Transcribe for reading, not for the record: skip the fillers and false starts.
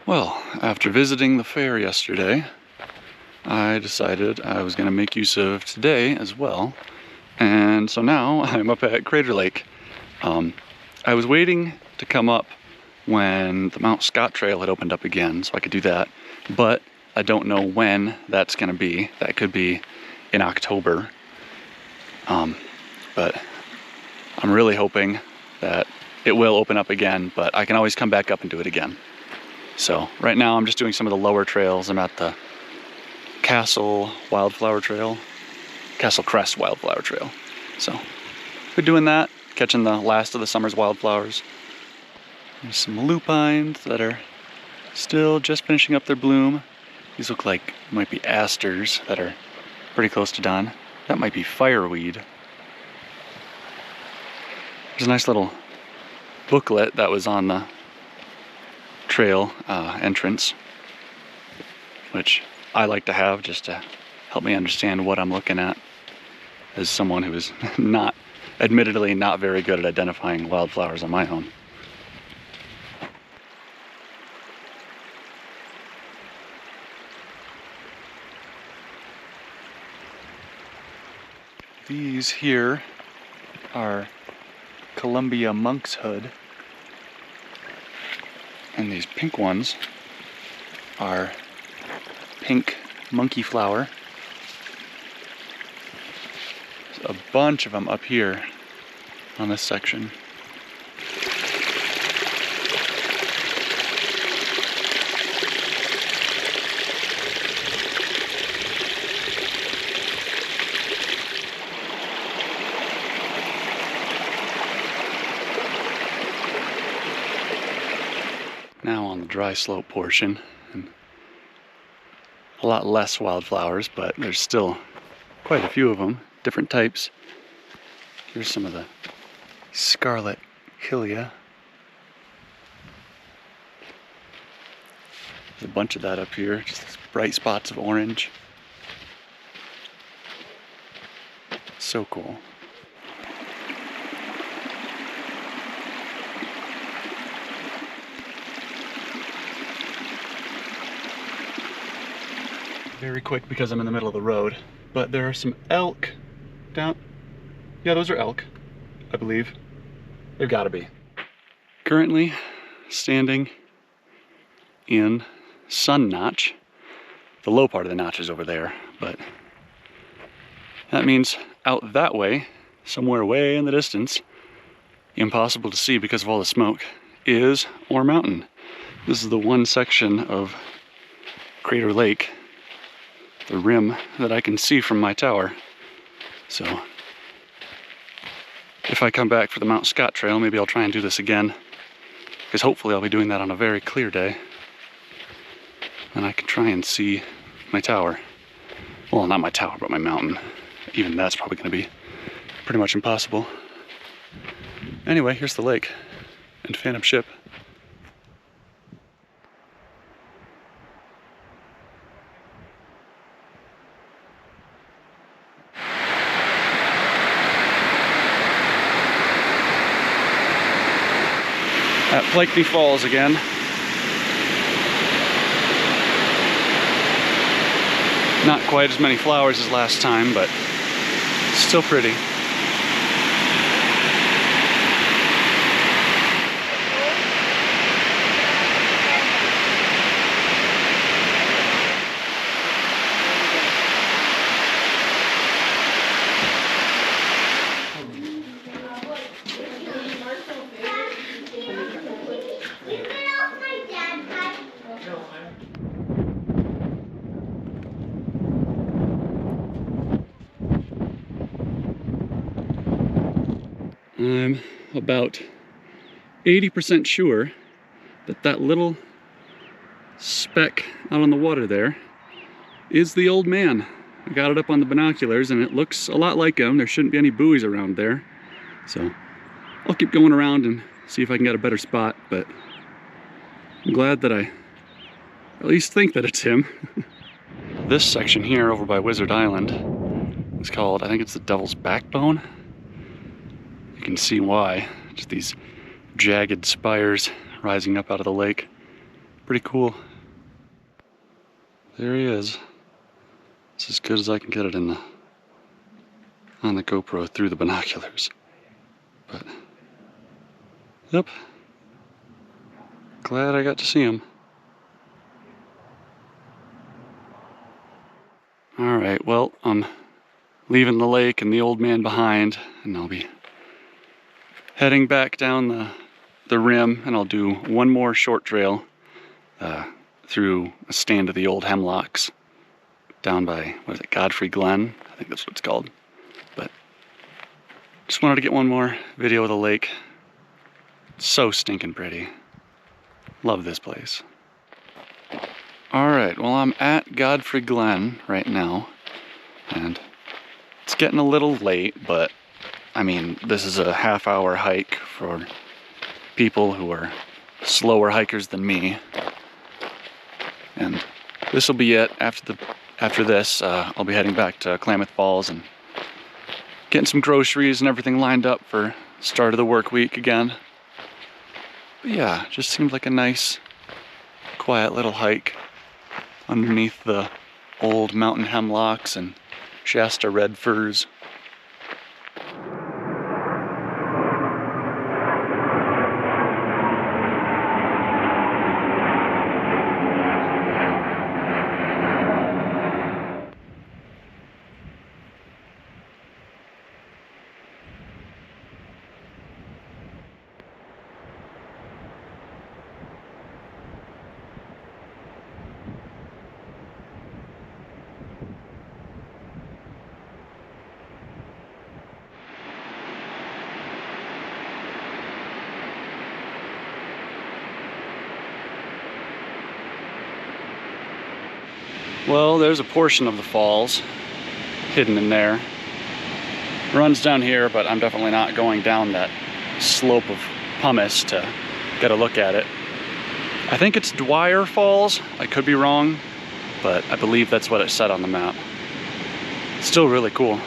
Well, after visiting the fair yesterday, I decided I was going to make use of today as well. And so now I'm up at Crater Lake. I was waiting to come up when the Mount Scott Trail had opened up again so I could do that, but I don't know when that's going to be. That could be in October. But I'm really hoping that it will open up again, but I can always come back up and do it again. So right now I'm just doing some of the lower trails. I'm at the Castle Wildflower Trail, Castle Crest Wildflower Trail. So we're doing that, catching the last of the summer's wildflowers. There's some lupines that are still just finishing up their bloom. These look like might be asters that are pretty close to done. That might be fireweed. There's a nice little booklet that was on the trail entrance, which I like to have just to help me understand what I'm looking at as someone who is admittedly not very good at identifying wildflowers on my own. These here are Columbia monkshood, and these pink ones are pink monkey flower. There's a bunch of them up here on this section. Now on the dry slope portion, and a lot less wildflowers, but there's still quite a few of them, different types. Here's some of the scarlet hylia. There's a bunch of that up here, just these bright spots of orange. So cool. Very quick because I'm in the middle of the road, but there are some elk down. Yeah, those are elk, I believe. They've got to be. Currently standing in Sun Notch. The low part of the notch is over there, but that means out that way, somewhere way in the distance, impossible to see because of all the smoke, is Ore Mountain. This is the one section of Crater Lake, the rim, that I can see from my tower. So if I come back for the Mount Scott Trail, maybe I'll try and do this again, because hopefully I'll be doing that on a very clear day, and I can try and see my tower. Well, not my tower, but my mountain. Even that's probably going to be pretty much impossible. Anyway, here's the lake and Phantom Ship. At Blakeney Falls again. Not quite as many flowers as last time, but still pretty. I'm about 80% sure that that little speck out on the water there is the old man. I got it up on the binoculars and it looks a lot like him. There shouldn't be any buoys around there. So I'll keep going around and see if I can get a better spot, but I'm glad that I at least think that it's him. This section here over by Wizard Island is called, I think it's the Devil's Backbone. You can see why. Just these jagged spires rising up out of the lake. Pretty cool. There he is. It's as good as I can get it on the GoPro through the binoculars. But, yep. Glad I got to see him. Alright, well, I'm leaving the lake and the old man behind, and I'll be heading back down the rim, and I'll do one more short trail through a stand of the old hemlocks down by, what is it, Godfrey Glen? I think that's what it's called. But just wanted to get one more video of the lake. It's so stinking pretty. Love this place. Alright, well, I'm at Godfrey Glen right now, and it's getting a little late, but I mean, this is a half-hour hike for people who are slower hikers than me. And this will be it. After this, I'll be heading back to Klamath Falls and getting some groceries and everything lined up for start of the work week again. But yeah, just seemed like a nice, quiet little hike underneath the old mountain hemlocks and Shasta red firs. Well, there's a portion of the falls hidden in there. It runs down here, but I'm definitely not going down that slope of pumice to get a look at it. I think it's Dwyer Falls. I could be wrong, but I believe that's what it said on the map. Still really cool.